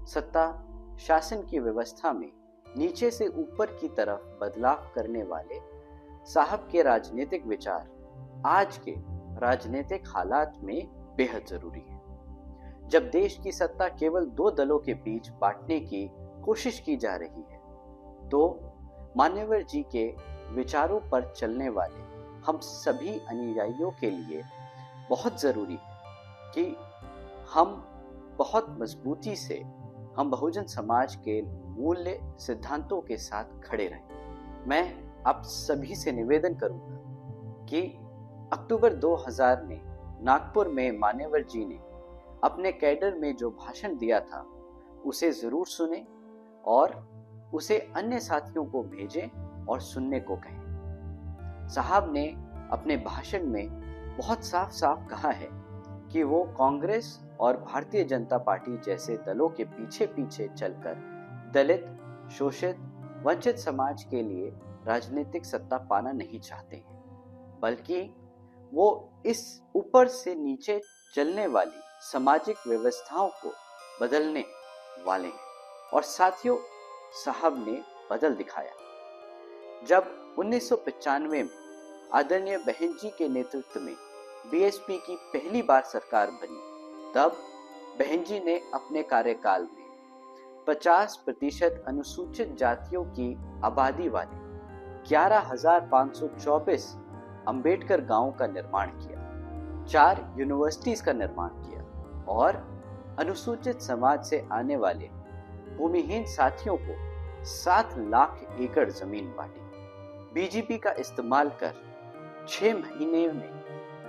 सत्ता शासन की व्यवस्था में नीचे से ऊपर की तरफ बदलाव करने वाले साहब के राजनीतिक विचार आज के राजनीतिक हालात में बेहद जरूरी है। जब देश की सत्ता केवल दो दलों के बीच बांटने की कोशिश की जा रही है, तो मान्यवर जी के विचारों पर चलने वाले हम सभी अनुयायियों के लिए बहुत जरूरी है कि हम बहुत मजबूती से हम बहुजन समाज के मूल्य सिद्धांतों के साथ खड़े रहें। मैं आप सभी से निवेदन करूंगा कि अक्टूबर 2000 में नागपुर में मान्यवर जी ने अपने कैडर में जो भाषण दिया था उसे जरूर सुने और उसे अन्य साथियों को भेजें और सुनने को कहें। साहब ने अपने भाषण में बहुत साफ साफ कहा है कि वो कांग्रेस और भारतीय जनता पार्टी जैसे दलों के पीछे पीछे चलकर दलित, शोषित, वंचित समाज के लिए राजनीतिक सत्ता पाना नहीं चाहते हैं, बल्कि वो इस ऊपर से नीचे चलने वाली सामाजिक व्यवस्थाओं को बदलने वाले हैं। और साथियों, साहब ने बदल दिखाया। जब 1995 में आदरणीय बहन जी के नेतृत्व में बीएसपी की पहली बार सरकार बनी, तब बहन जी ने अपने कार्यकाल में 50% अनुसूचित जातियों की आबादी वाले 11,524 अंबेडकर गांवों का निर्माण किया, 4 यूनिवर्सिटीज का निर्माण किया और अनुसूचित समाज से आने वाले भूमिहीन साथियों को 7 लाख एकड़ जमीन बांटी। बीजेपी का इस्तेमाल कर 6 महीने में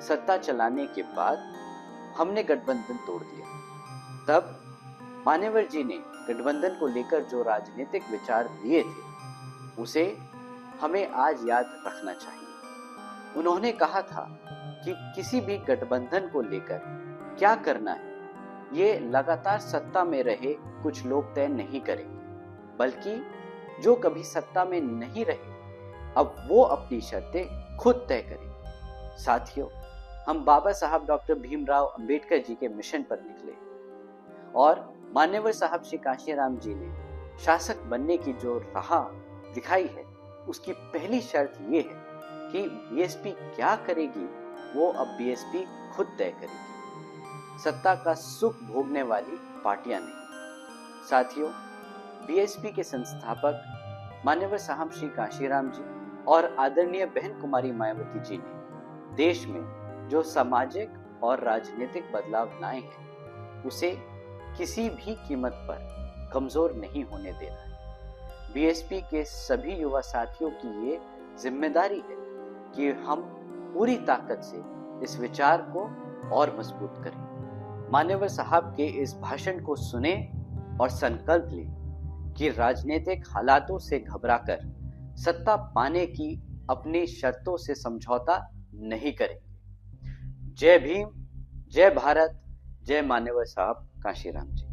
सत्ता चलाने के बाद हमने गठबंधन तोड़ दिया। तब मान्यवर जी ने गठबंधन को लेकर जो राजनीतिक विचार दिए थे उसे हमें आज याद रखना चाहिए। उन्होंने कहा था कि किसी भी गठबंधन को लेकर क्या करना है ये लगातार सत्ता में रहे कुछ लोग तय नहीं करेंगे, बल्कि जो कभी सत्ता में नहीं रहे अब वो अपनी शर्तें खुद तय करेंगे। साथियों, हम बाबा साहब डॉक्टर भीमराव अंबेडकर जी के मिशन पर निकले और मान्यवर साहब श्री कांशीराम जी ने शासक बनने की जो राह दिखाई है उसकी पहली शर्त ये है कि बीएसपी क्या करेगी वो अब बीएसपी खुद तय करेगी, सत्ता का सुख भोगने वाली पार्टियां नहीं। साथियों, बीएसपी के संस्थापक मान्यवर साहब श्री कांशीराम जी और आदरणीय बहन कुमारी मायावती जी ने देश में जो सामाजिक और राजनीतिक बदलाव लाए हैं उसे किसी भी कीमत पर कमजोर नहीं होने देना है। बीएसपी के सभी युवा साथियों की ये जिम्मेदारी है कि हम पूरी ताकत से इस विचार को और मजबूत करें। मान्यवर साहब के इस भाषण को सुने और संकल्प लें कि राजनीतिक हालातों से घबराकर सत्ता पाने की अपनी शर्तों से समझौता नहीं करेंगे। जय भीम, जय भारत, जय मान्यवर साहब कांशीराम जी।